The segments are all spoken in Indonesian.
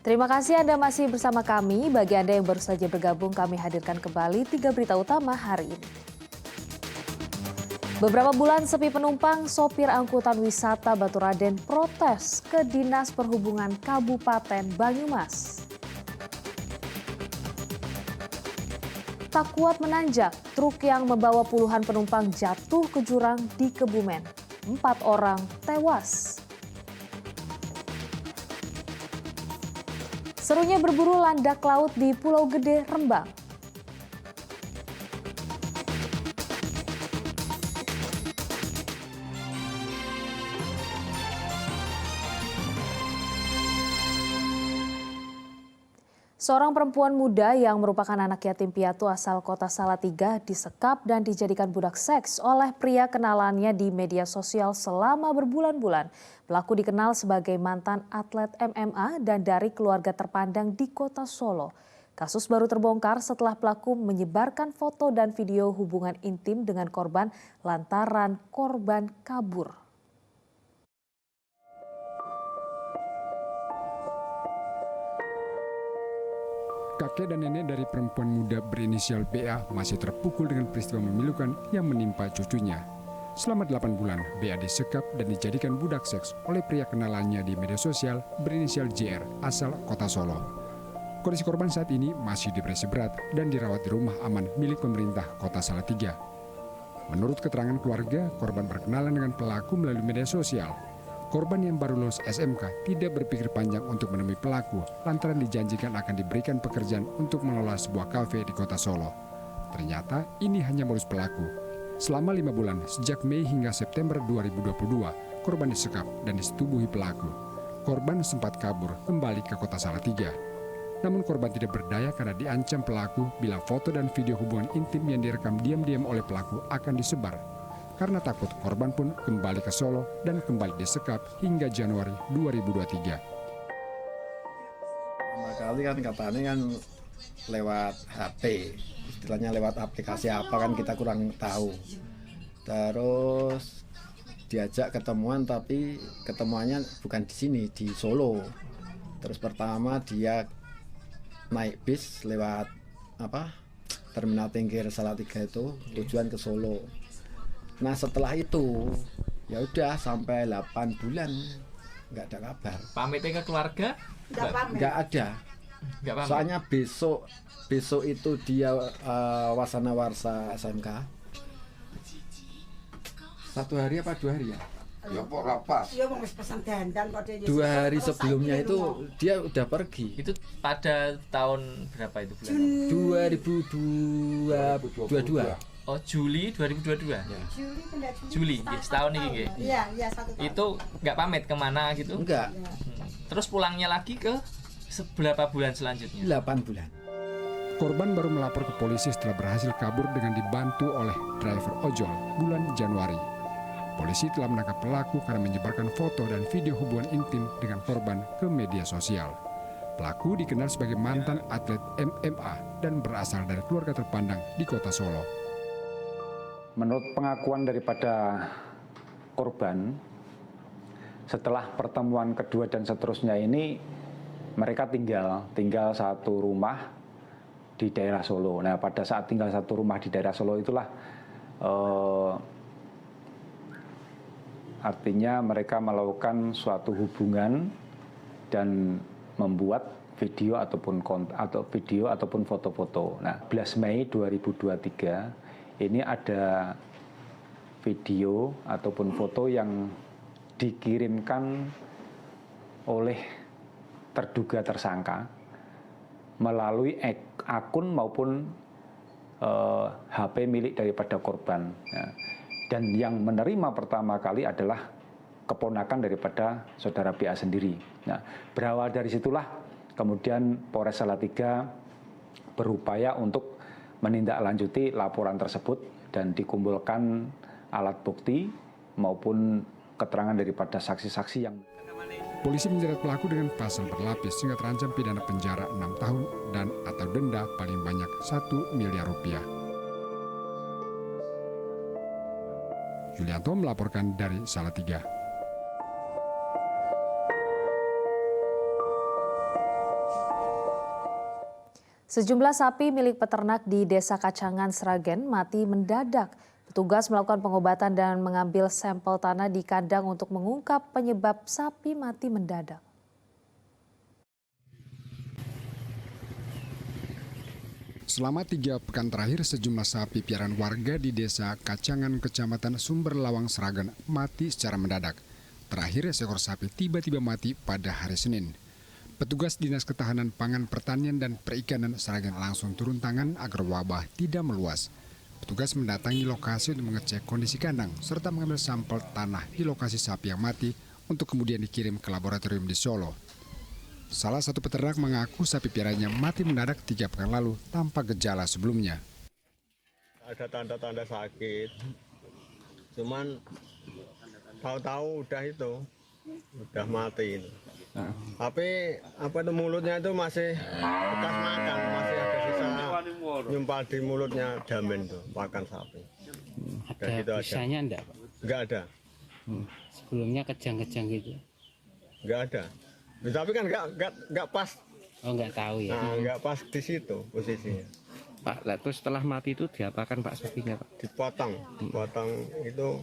Terima kasih Anda masih bersama kami. Bagi Anda yang baru saja bergabung, kami hadirkan kembali 3 berita utama hari ini. Beberapa bulan sepi penumpang, sopir angkutan wisata Baturaden protes ke Dinas Perhubungan Kabupaten Banyumas. Tak kuat menanjak, truk yang membawa puluhan penumpang jatuh ke jurang di Kebumen. 4 orang tewas. Serunya berburu landak laut di Pulau Gede, Rembang. Seorang perempuan muda yang merupakan anak yatim piatu asal kota Salatiga disekap dan dijadikan budak seks oleh pria kenalannya di media sosial selama berbulan-bulan. Pelaku dikenal sebagai mantan atlet MMA dan dari keluarga terpandang di kota Solo. Kasus baru terbongkar setelah pelaku menyebarkan foto dan video hubungan intim dengan korban lantaran korban kabur. Kakek dan nenek dari perempuan muda berinisial BA masih terpukul dengan peristiwa memilukan yang menimpa cucunya. Selama 8 bulan, BA disekap dan dijadikan budak seks oleh pria kenalannya di media sosial berinisial JR asal kota Solo. Kondisi korban saat ini masih depresi berat dan dirawat di rumah aman milik pemerintah kota Salatiga. Menurut keterangan keluarga, korban berkenalan dengan pelaku melalui media sosial. Korban yang baru lulus SMK tidak berpikir panjang untuk menemui pelaku lantaran dijanjikan akan diberikan pekerjaan untuk mengelola sebuah kafe di kota Solo. Ternyata ini hanya modus pelaku. Selama 5 bulan sejak Mei hingga September 2022, korban disekap dan disetubuhi pelaku. Korban sempat kabur kembali ke kota Salatiga. Namun korban tidak berdaya karena diancam pelaku bila foto dan video hubungan intim yang direkam diam-diam oleh pelaku akan disebar. Karena takut, korban pun kembali ke Solo dan kembali disekap hingga Januari 2023. Pertama kali kan katanya kan lewat HP, istilahnya lewat aplikasi apa kan kita kurang tahu. Terus diajak ketemuan tapi ketemuannya bukan di sini, di Solo. Terus pertama dia naik bis lewat Terminal Tingkir Salatiga itu tujuan ke Solo. Nah setelah itu ya udah sampai 8 bulan nggak ada kabar. Pamitnya ke keluarga? Nggak ada. Soalnya besok itu dia Wasana Warsa SMK. 1 hari apa 2 hari ya? Ya kok lapas. 2 hari sebelumnya itu dia udah pergi. Itu pada tahun berapa itu bulan? 2022. Oh, Juli 2022. Ya. Juli, ya, setahun ini. Iya, 1 tahun. Itu nggak pamit kemana gitu? Enggak. Terus pulangnya lagi ke berapa bulan selanjutnya? 8 bulan. Korban baru melapor ke polisi setelah berhasil kabur dengan dibantu oleh driver ojol bulan Januari. Polisi telah menangkap pelaku karena menyebarkan foto dan video hubungan intim dengan korban ke media sosial. Pelaku dikenal sebagai mantan atlet MMA dan berasal dari keluarga terpandang di kota Solo. Menurut pengakuan daripada korban, setelah pertemuan kedua dan seterusnya ini, mereka tinggal satu rumah di daerah Solo. Nah, pada saat tinggal satu rumah di daerah Solo itulah artinya mereka melakukan suatu hubungan dan membuat video ataupun foto-foto. Nah, 11 Mei 2023 ini ada video ataupun foto yang dikirimkan oleh terduga tersangka melalui akun maupun HP milik daripada korban. Dan yang menerima pertama kali adalah keponakan daripada saudara BA sendiri. Nah, berawal dari situlah kemudian Polres Salatiga berupaya untuk menindaklanjuti laporan tersebut dan dikumpulkan alat bukti maupun keterangan daripada saksi-saksi yang... Polisi menjerat pelaku dengan pasal berlapis sehingga terancam pidana penjara 6 tahun dan atau denda paling banyak 1 miliar rupiah. Yulianto melaporkan dari Salatiga. Sejumlah sapi milik peternak di Desa Kacangan, Sragen mati mendadak. Petugas melakukan pengobatan dan mengambil sampel tanah di kandang untuk mengungkap penyebab sapi mati mendadak. Selama 3 pekan terakhir, sejumlah sapi piaraan warga di Desa Kacangan, Kecamatan Sumberlawang, Sragen mati secara mendadak. Terakhir, seekor sapi tiba-tiba mati pada hari Senin. Petugas Dinas Ketahanan Pangan, Pertanian, dan Perikanan Sragen langsung turun tangan agar wabah tidak meluas. Petugas mendatangi lokasi untuk mengecek kondisi kandang, serta mengambil sampel tanah di lokasi sapi yang mati untuk kemudian dikirim ke laboratorium di Solo. Salah satu peternak mengaku sapi piaranya mati mendadak 3 pekan lalu tanpa gejala sebelumnya. Ada tanda-tanda sakit, cuman tahu-tahu udah mati. Tapi mulutnya itu masih bekas makan, masih ada sisa nyumpal di mulutnya, damen tuh makan sapi. Ada gitu busanya enggak, Pak? Enggak ada. Sebelumnya kejang-kejang gitu. Enggak ada. Tapi kan enggak pas. Oh, enggak tahu ya. Nah, enggak pas di situ posisinya. Pak, terus setelah mati itu diapakan Pak sapinya, Pak? Dipotong itu.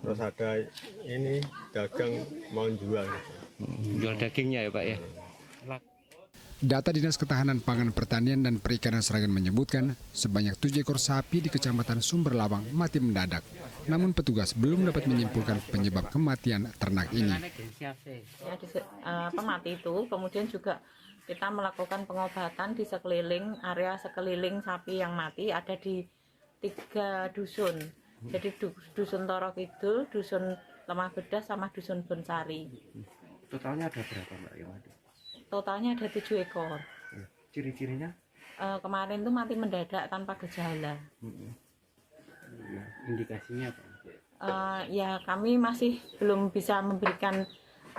Terus ada ini dagang mau jual. Jual dagingnya ya, Pak ya. Data Dinas Ketahanan Pangan, Pertanian, dan Perikanan Sragen menyebutkan sebanyak 7 ekor sapi di Kecamatan Sumberlawang mati mendadak. Namun petugas belum dapat menyimpulkan penyebab kematian ternak ini. Mati itu kemudian juga kita melakukan pengobatan di sekeliling area sekeliling sapi yang mati, ada di 3 dusun. Jadi dusun Toro Kidul, dusun Lemah Bedah, sama dusun Bonsari. Totalnya ada berapa, Mbak, yang mati? Totalnya ada 7 ekor. Ciri-cirinya? Kemarin tuh mati mendadak tanpa gejala. Indikasinya apa? Ya kami masih belum bisa memberikan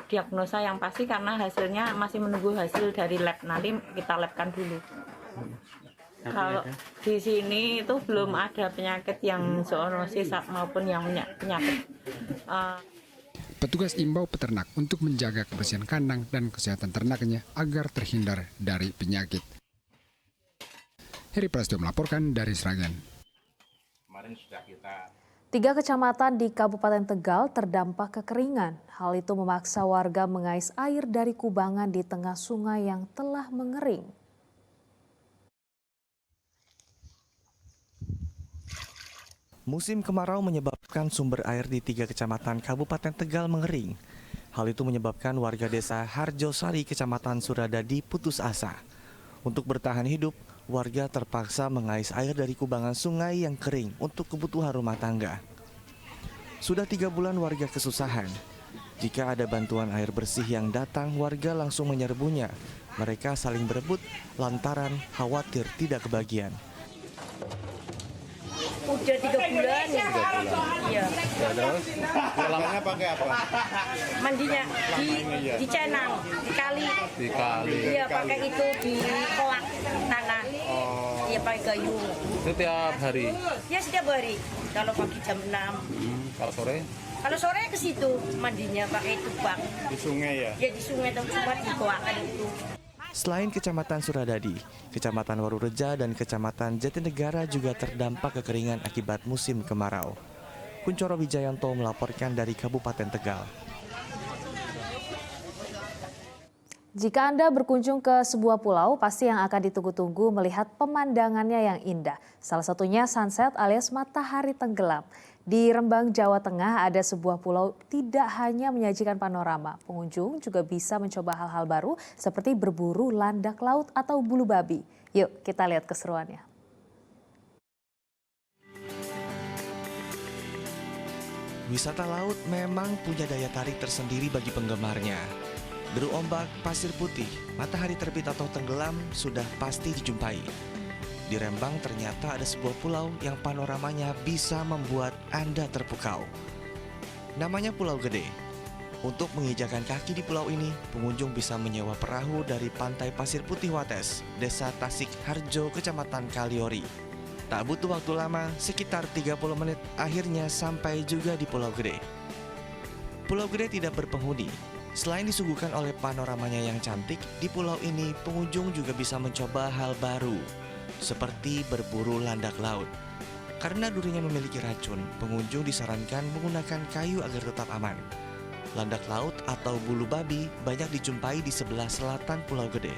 diagnosa yang pasti karena hasilnya masih menunggu hasil dari lab. Nanti kita labkan dulu. Kalau di sini itu belum ada penyakit yang zoonosis maupun yang penyakit. Petugas imbau peternak untuk menjaga kebersihan kandang dan kesehatan ternaknya agar terhindar dari penyakit. Heri Prasetyo melaporkan dari Sragen. 3 kecamatan di Kabupaten Tegal terdampak kekeringan. Hal itu memaksa warga mengais air dari kubangan di tengah sungai yang telah mengering. Musim kemarau menyebabkan sumber air di 3 kecamatan Kabupaten Tegal mengering. Hal itu menyebabkan warga desa Harjosari, Kecamatan Suradadi putus asa. Untuk bertahan hidup, warga terpaksa mengais air dari kubangan sungai yang kering untuk kebutuhan rumah tangga. Sudah 3 bulan warga kesusahan. Jika ada bantuan air bersih yang datang, warga langsung menyerbunya. Mereka saling berebut lantaran khawatir tidak kebagian. Udah 3 bulan ya. Iya. Terus pulangnya pakai apa? Mandinya di cenang, di kali. Di kali. Iya, pakai itu di kolak tanah. Iya, pakai gayung. Itu tiap hari. Ya setiap hari. Kalau pagi jam 6. Kalau sore? Kalau sore ke situ mandinya pakai tubak. Di sungai ya? Ya di sungai atau cuma di koakan itu. Selain Kecamatan Suradadi, Kecamatan Warureja dan Kecamatan Jatinegara juga terdampak kekeringan akibat musim kemarau. Kuncoro Wijayanto melaporkan dari Kabupaten Tegal. Jika Anda berkunjung ke sebuah pulau, pasti yang akan ditunggu-tunggu melihat pemandangannya yang indah. Salah satunya sunset alias matahari tenggelam. Di Rembang, Jawa Tengah ada sebuah pulau tidak hanya menyajikan panorama. Pengunjung juga bisa mencoba hal-hal baru seperti berburu landak laut atau bulu babi. Yuk kita lihat keseruannya. Wisata laut memang punya daya tarik tersendiri bagi penggemarnya. Deru ombak, pasir putih, matahari terbit atau tenggelam sudah pasti dijumpai. Di Rembang ternyata ada sebuah pulau yang panoramanya bisa membuat Anda terpukau. Namanya Pulau Gede. Untuk menginjakan kaki di pulau ini, pengunjung bisa menyewa perahu dari Pantai Pasir Putih Wates, Desa Tasik Harjo, Kecamatan Kaliori. Tak butuh waktu lama, sekitar 30 menit akhirnya sampai juga di Pulau Gede. Pulau Gede tidak berpenghuni, Selain disuguhkan oleh panoramanya yang cantik, di pulau ini pengunjung juga bisa mencoba hal baru, seperti berburu landak laut. Karena durinya memiliki racun, pengunjung disarankan menggunakan kayu agar tetap aman. Landak laut atau bulu babi banyak dijumpai di sebelah selatan Pulau Gede.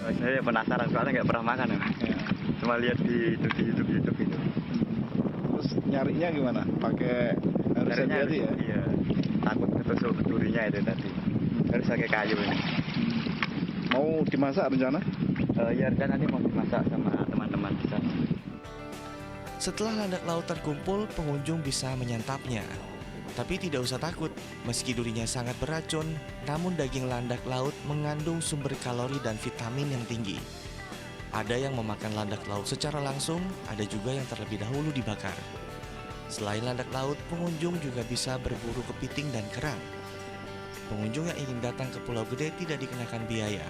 Saya penasaran soalnya nggak pernah makan ya. Cuma lihat di YouTube itu. Terus nyarinya gimana? Pakai harus hati-hati ya? Iya, takut ketusuk durinya itu tadi. Harus pakai kayu ini. Mau dimasak rencana? Ya rencana nanti mau dimasak sama teman-teman di sana. Setelah landak laut terkumpul, pengunjung bisa menyantapnya. Tapi tidak usah takut, meski durinya sangat beracun, namun daging landak laut mengandung sumber kalori dan vitamin yang tinggi. Ada yang memakan landak laut secara langsung, ada juga yang terlebih dahulu dibakar. Selain landak laut, pengunjung juga bisa berburu kepiting dan kerang. Pengunjung yang ingin datang ke Pulau Gede tidak dikenakan biaya.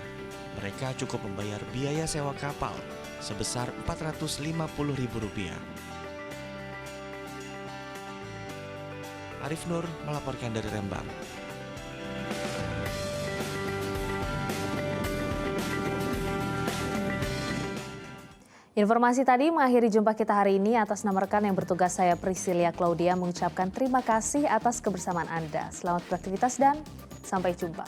Mereka cukup membayar biaya sewa kapal sebesar Rp450.000. Arif Nur melaporkan dari Rembang. Informasi tadi mengakhiri jumpa kita hari ini. Atas nama rekan yang bertugas, saya Priscilia Claudia mengucapkan terima kasih atas kebersamaan Anda. Selamat beraktivitas dan sampai jumpa.